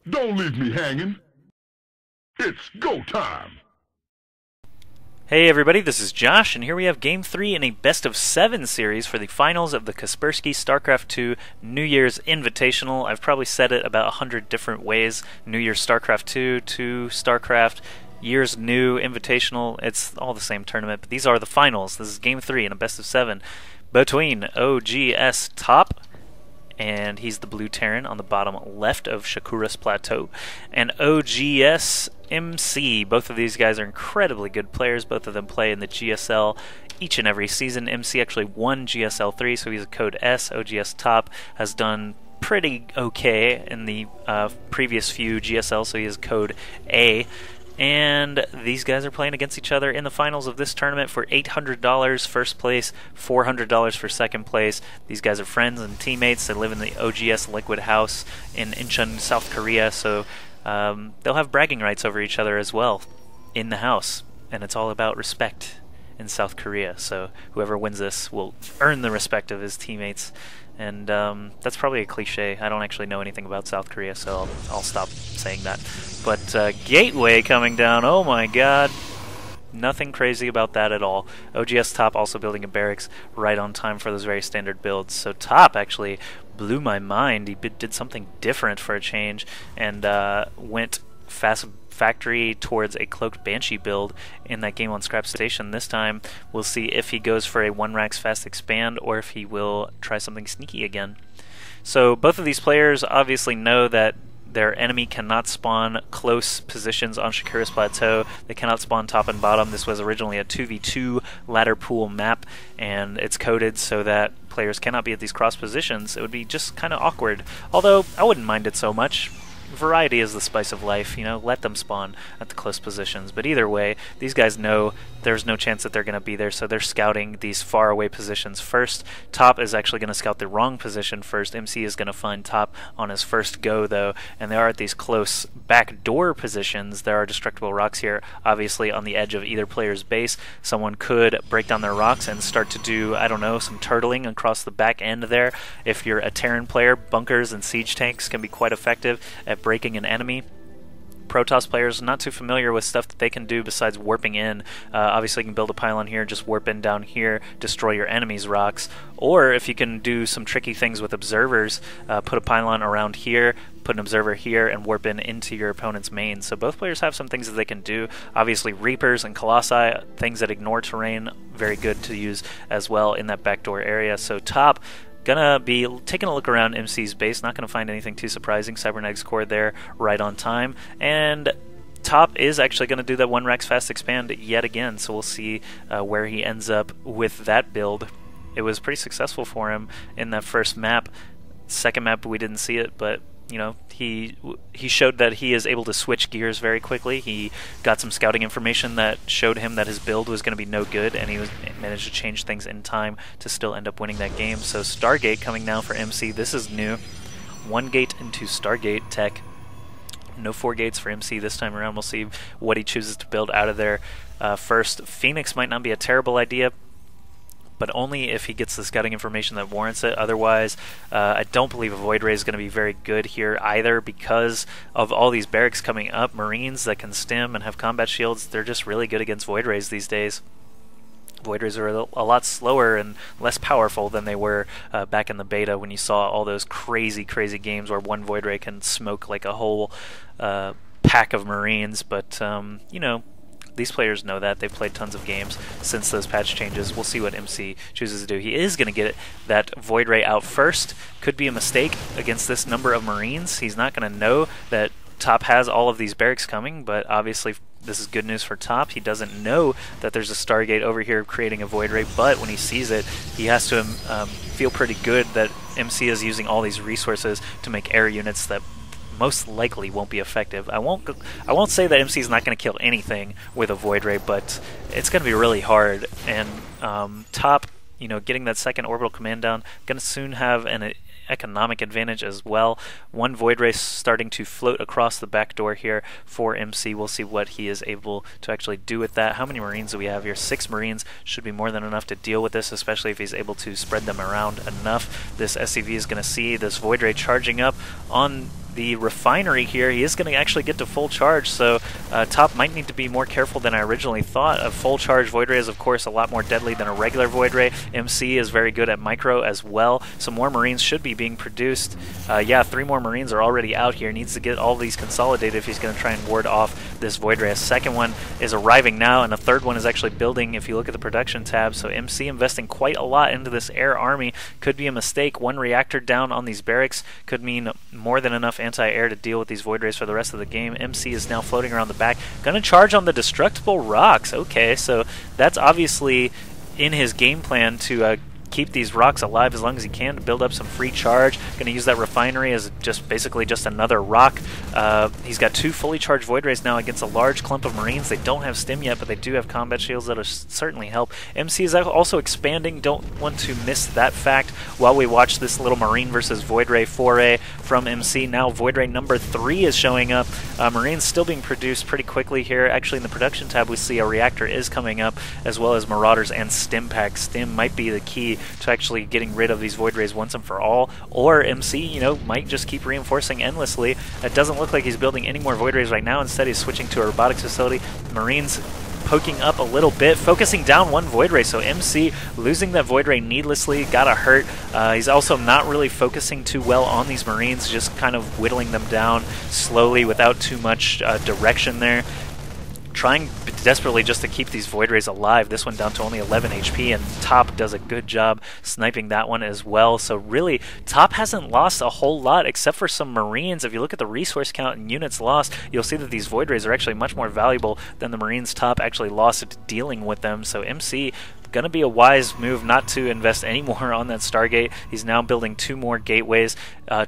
Don't leave me hanging. It's go time. Hey everybody, this is Josh, and here we have Game 3 in a Best of 7 series for the finals of the Kaspersky StarCraft 2 New Year's Invitational. I've probably said it about 100 different ways. New Year's StarCraft 2 StarCraft, Year's New Invitational, it's all the same tournament, but these are the finals. This is Game 3 in a Best of 7 between oGsTOP, and he's the blue Terran on the bottom left of Shakuras Plateau, and oGsMC. Both of these guys are incredibly good players. Both of them play in the GSL each and every season. MC actually won GSL 3, so he's a code S. oGsTOP has done pretty okay in the previous few GSL, so he is code A. And these guys are playing against each other in the finals of this tournament for $800 first place, $400 for second place. These guys are friends and teammates. They live in the oGs Liquid House in Incheon, South Korea, so they'll have bragging rights over each other as well in the house. And it's all about respect in South Korea, so whoever wins this will earn the respect of his teammates. And that's probably a cliche. I don't actually know anything about South Korea, so I'll stop saying that. But Gateway coming down, oh my god. Nothing crazy about that at all. oGsTOP also building a barracks right on time for those very standard builds. So Top actually blew my mind. He did something different for a change and went fast factory towards a cloaked banshee build in that game on Scrap Station. This time we'll see if he goes for a 1 racks fast expand or if he will try something sneaky again. So both of these players obviously know that their enemy cannot spawn close positions on Shakuras Plateau. They cannot spawn top and bottom. This was originally a 2v2 ladder pool map, and it's coded so that players cannot be at these cross positions. It would be just kind of awkward, although I wouldn't mind it so much. Variety is the spice of life, you know, let them spawn at the close positions. But either way, these guys know there's no chance that they're going to be there, so they're scouting these far away positions first. Top is actually going to scout the wrong position first. MC is going to find Top on his first go, though, and they are at these close backdoor positions. There are destructible rocks here, obviously on the edge of either player's base. Someone could break down their rocks and start to do, I don't know, some turtling across the back end there. If you're a Terran player, bunkers and siege tanks can be quite effective at breaking an enemy. Protoss players not too familiar with stuff that they can do besides warping in. Obviously you can build a pylon here, just warp in down here, destroy your enemy's rocks. Or if you can do some tricky things with observers, put a pylon around here, put an observer here, and warp in into your opponent's main. So both players have some things that they can do. Obviously Reapers and Colossi, things that ignore terrain, very good to use as well in that backdoor area. So Top gonna be taking a look around MC's base, not gonna find anything too surprising. Cybernetics core there right on time, and Top is actually gonna do that 1 racks fast expand yet again, so we'll see where he ends up with that build. It was pretty successful for him in that first map. Second map we didn't see it, but you know, he showed that he is able to switch gears very quickly. He got some scouting information that showed him that his build was going to be no good, and he managed to change things in time to still end up winning that game. So Stargate coming now for MC. This is new. 1 gate into Stargate tech. No 4 gates for MC this time around. We'll see what he chooses to build out of there. First, Phoenix might not be a terrible idea, but only if he gets the scouting information that warrants it. Otherwise, I don't believe a Void Ray is going to be very good here either, because of all these barracks coming up. Marines that can stim and have combat shields, they're just really good against Void Rays these days. Void Rays are a lot slower and less powerful than they were back in the beta, when you saw all those crazy games where 1 Void Ray can smoke like a whole pack of Marines. But, you know, these players know that. They've played tons of games since those patch changes. We'll see what MC chooses to do. He is going to get that Void Ray out first. Could be a mistake against this number of Marines. He's not going to know that Top has all of these barracks coming, but obviously this is good news for Top. He doesn't know that there's a Stargate over here creating a Void Ray, but when he sees it, he has to feel pretty good that MC is using all these resources to make air units that most likely won't be effective. I won't say that MC is not going to kill anything with a Void Ray, but it's going to be really hard. And Top, you know, getting that second orbital command down, going to soon have an economic advantage as well. 1 Void Ray starting to float across the back door here for MC. We'll see what he is able to actually do with that. How many Marines do we have here? 6 Marines should be more than enough to deal with this, especially if he's able to spread them around enough. This SCV is going to see this Void Ray charging up on the refinery here, he is going to actually get to full charge, so Top might need to be more careful than I originally thought. A full charge Void Ray is, of course, a lot more deadly than a regular Void Ray. MC is very good at micro as well, so more Marines should be being produced. Yeah, 3 more Marines are already out here. Needs to get all these consolidated if he's going to try and ward off this Void Ray. A second one is arriving now, and a third one is actually building if you look at the production tab, so MC investing quite a lot into this air army. Could be a mistake. 1 reactor down on these barracks could mean more than enough anti-air to deal with these Void Rays for the rest of the game. MC is now floating around the back. Gonna charge on the destructible rocks. Okay, so that's obviously in his game plan to keep these rocks alive as long as he can to build up some free charge. Going to use that refinery as basically just another rock. He's got 2 fully charged Void Rays now against a large clump of Marines. They don't have stim yet, but they do have combat shields that'll certainly help. MC is also expanding. Don't want to miss that fact while we watch this little Marine versus Void Ray foray from MC. Now Void Ray number 3 is showing up. Marines still being produced pretty quickly here. Actually, in the production tab, we see a reactor is coming up, as well as Marauders and stim packs. Stim might be the key to actually getting rid of these Void Rays once and for all, or MC, you know, might just keep reinforcing endlessly. It doesn't look like he's building any more Void Rays right now. Instead, he's switching to a robotics facility. Marines poking up a little bit, focusing down 1 Void Ray, so MC losing that Void Ray needlessly, gotta hurt. He's also not really focusing too well on these Marines, just kind of whittling them down slowly without too much direction there. Trying desperately just to keep these Void Rays alive. This one down to only 11 HP, and Top does a good job sniping that one as well. So really, Top hasn't lost a whole lot except for some Marines. If you look at the resource count and units lost, you'll see that these Void Rays are actually much more valuable than the Marines Top actually lost at dealing with them. So MC, going to be a wise move not to invest any more on that Stargate. He's now building 2 more gateways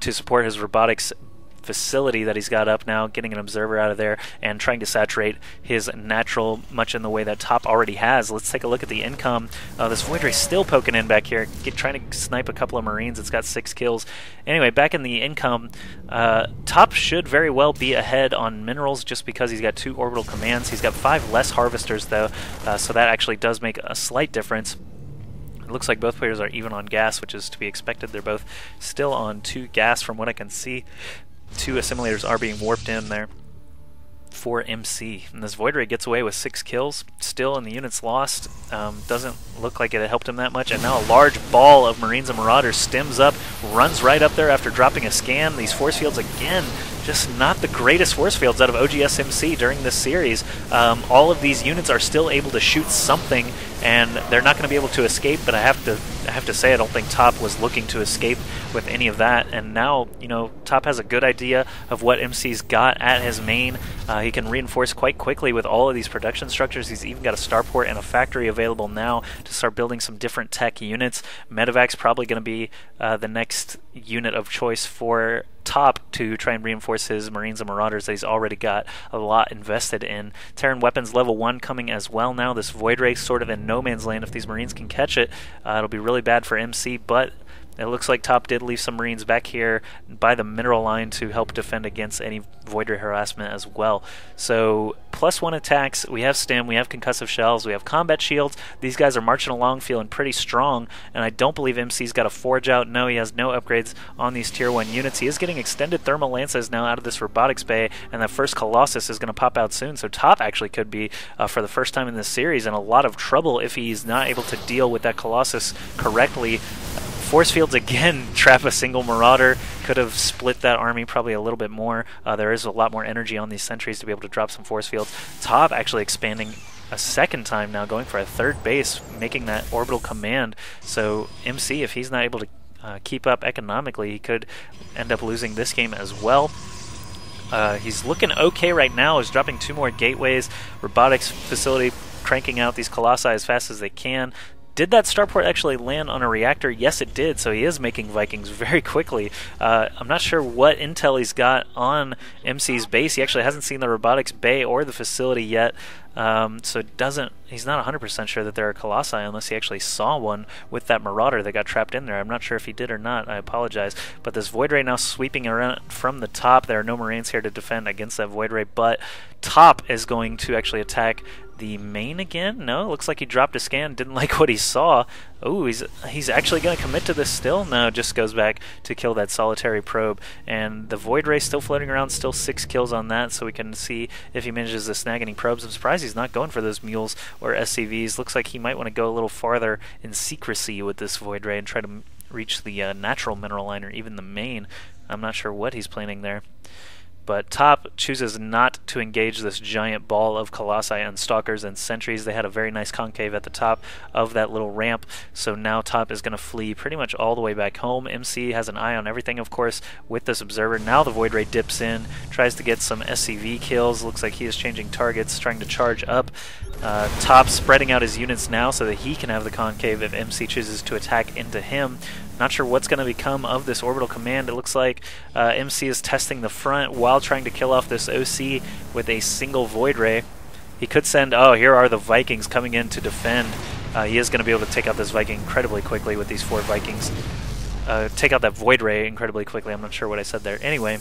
to support his robotics facility that he's got up now, getting an observer out of there and trying to saturate his natural much in the way that Top already has. Let's take a look at the income. This Void Ray still poking in back here, trying to snipe a couple of Marines. It's got 6 kills. Anyway, back in the income, Top should very well be ahead on minerals just because he's got 2 orbital commands. He's got 5 less harvesters though, so that actually does make a slight difference. It looks like both players are even on gas, which is to be expected. They're both still on 2 gas from what I can see. 2 assimilators are being warped in there for MC. And this Void Ray gets away with 6 kills, still in the units lost. Doesn't look like it helped him that much. And now a large ball of Marines and Marauders stems up, runs right up there after dropping a scan. These force fields, again, just not the greatest force fields out of oGsMC during this series. All of these units are still able to shoot something, and they're not going to be able to escape, but I have to say I don't think Top was looking to escape with any of that. And now, you know, Top has a good idea of what MC's got at his main. He can reinforce quite quickly with all of these production structures. He's even got a starport and a factory available now to start building some different tech units. Medevac's probably going to be the next unit of choice for Top to try and reinforce his Marines and Marauders that he's already got a lot invested in. Terran weapons level 1 coming as well now. This Void Ray sort of in no man's land. If these Marines can catch it, it'll be really bad for MC, but it looks like Top did leave some Marines back here by the mineral line to help defend against any Void Ray harassment as well. So +1 attacks, we have stim, we have concussive shells, we have combat shields. These guys are marching along feeling pretty strong, and I don't believe MC's got a forge out. No, he has no upgrades on these tier 1 units. He is getting extended thermal lances now out of this robotics bay, and that first Colossus is going to pop out soon. So Top actually could be, for the first time in this series, in a lot of trouble if he's not able to deal with that Colossus correctly. Force fields again trap a single Marauder. Could have split that army probably a little bit more. There is a lot more energy on these sentries to be able to drop some force fields. Top actually expanding a second time now, going for a 3rd base, making that orbital command. So MC, if he's not able to keep up economically, he could end up losing this game as well. He's looking okay right now. He's dropping 2 more gateways. Robotics facility cranking out these Colossi as fast as they can. Did that starport actually land on a reactor? Yes, it did, so he is making Vikings very quickly. I'm not sure what intel he's got on MC's base. He actually hasn't seen the robotics bay or the facility yet, so he's not 100% sure that there are Colossi unless he actually saw one with that Marauder that got trapped in there. I'm not sure if he did or not. I apologize. But this Void Ray now sweeping around from the top. There are no Marines here to defend against that Void Ray, but Top is going to actually attack the main again? No, looks like he dropped a scan, didn't like what he saw. Oh, he's actually going to commit to this still? No, just goes back to kill that solitary probe. And the Void Ray still floating around, still 6 kills on that, so we can see if he manages to snag any probes. I'm surprised he's not going for those mules or SCVs. Looks like he might want to go a little farther in secrecy with this Void Ray and try to reach the natural mineral line or even the main. I'm not sure what he's planning there. But Top chooses not to engage this giant ball of Colossi and Stalkers and Sentries. They had a very nice concave at the top of that little ramp, so now Top is going to flee pretty much all the way back home. MC has an eye on everything, of course, with this Observer. Now the Void Ray dips in, tries to get some SCV kills. Looks like he is changing targets, trying to charge up. Top spreading out his units now so that he can have the concave if MC chooses to attack into him. Not sure what's going to become of this orbital command. It looks like MC is testing the front while trying to kill off this OC with a single Void Ray. He could send, oh, here are the Vikings coming in to defend. He is going to be able to take out this Viking incredibly quickly with these 4 Vikings. Take out that Void Ray incredibly quickly. I'm not sure what I said there. Anyway.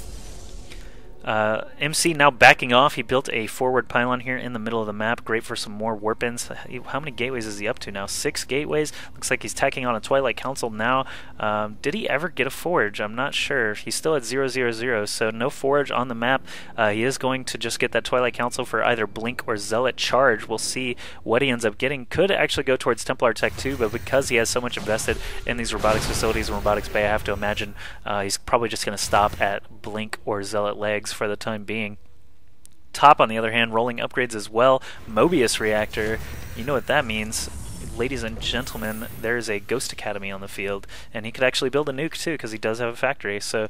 MC now backing off. He built a forward pylon here in the middle of the map. Great for some more warp-ins. How many gateways is he up to now? 6 gateways. Looks like he's tacking on a Twilight Council now. Did he ever get a forge? I'm not sure. He's still at 000, so no forge on the map. He is going to just get that Twilight Council for either Blink or Zealot charge. We'll see what he ends up getting. Could actually go towards Templar Tech too, but because he has so much invested in these robotics facilities and Robotics Bay, I have to imagine he's probably just going to stop at Blink or Zealot legs for the time being. Top, on the other hand, rolling upgrades as well. Mobius reactor, you know what that means. Ladies and gentlemen, there's a Ghost Academy on the field, and he could actually build a nuke too because he does have a factory. So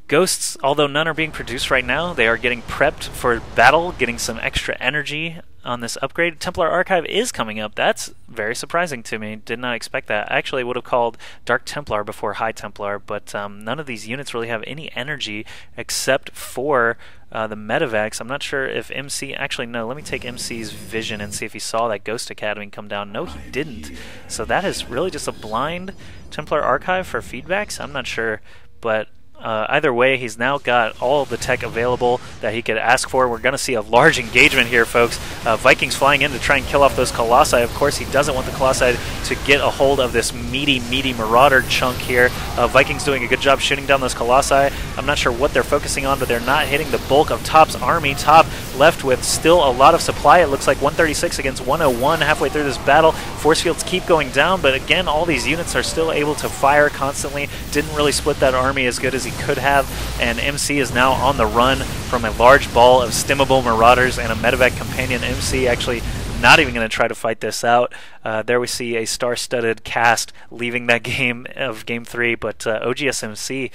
Ghosts, although none are being produced right now, they are getting prepped for battle, getting some extra energy on this upgrade. Templar Archive is coming up. That's very surprising to me. Did not expect that. I actually would have called Dark Templar before High Templar, but none of these units really have any energy except for the Medivacs. I'm not sure if MC... Actually, no. Let me take MC's vision and see if he saw that Ghost Academy come down. No, he didn't. So that is really just a blind Templar Archive for feedbacks? I'm not sure, but... either way, he's now got all the tech available that he could ask for. We're going to see a large engagement here, folks. Vikings flying in to try and kill off those Colossi. Of course, he doesn't want the Colossi to get a hold of this meaty Marauder chunk here. Vikings doing a good job shooting down those Colossi. I'm not sure what they're focusing on, but they're not hitting the bulk of Top's army. Top left with still a lot of supply. It looks like 136 against 101 halfway through this battle. Force fields keep going down, but again, all these units are still able to fire constantly. Didn't really split that army as good as he could have, and MC is now on the run from a large ball of stimmable Marauders and a Medevac companion. MC actually not even going to try to fight this out. There we see a star-studded cast leaving that game of Game 3, but oGsMC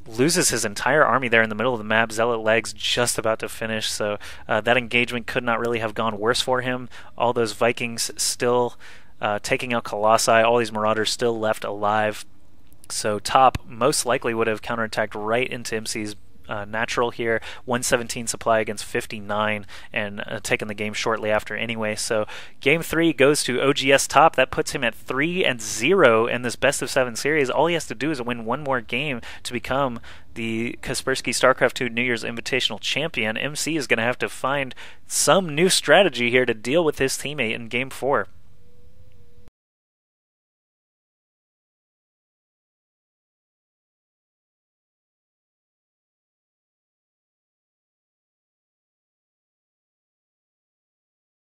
loses his entire army there in the middle of the map. Zealot legs just about to finish, so that engagement could not really have gone worse for him. All those Vikings still taking out Colossi, all these Marauders still left alive. So Top most likely would have counterattacked right into MC's natural here. 117 supply against 59 and taken the game shortly after anyway. So Game 3 goes to oGsTOP. That puts him at 3-0 in this best of 7 series. All he has to do is win one more game to become the Kaspersky StarCraft 2 New Year's Invitational champion. MC is going to have to find some new strategy here to deal with his teammate in Game 4.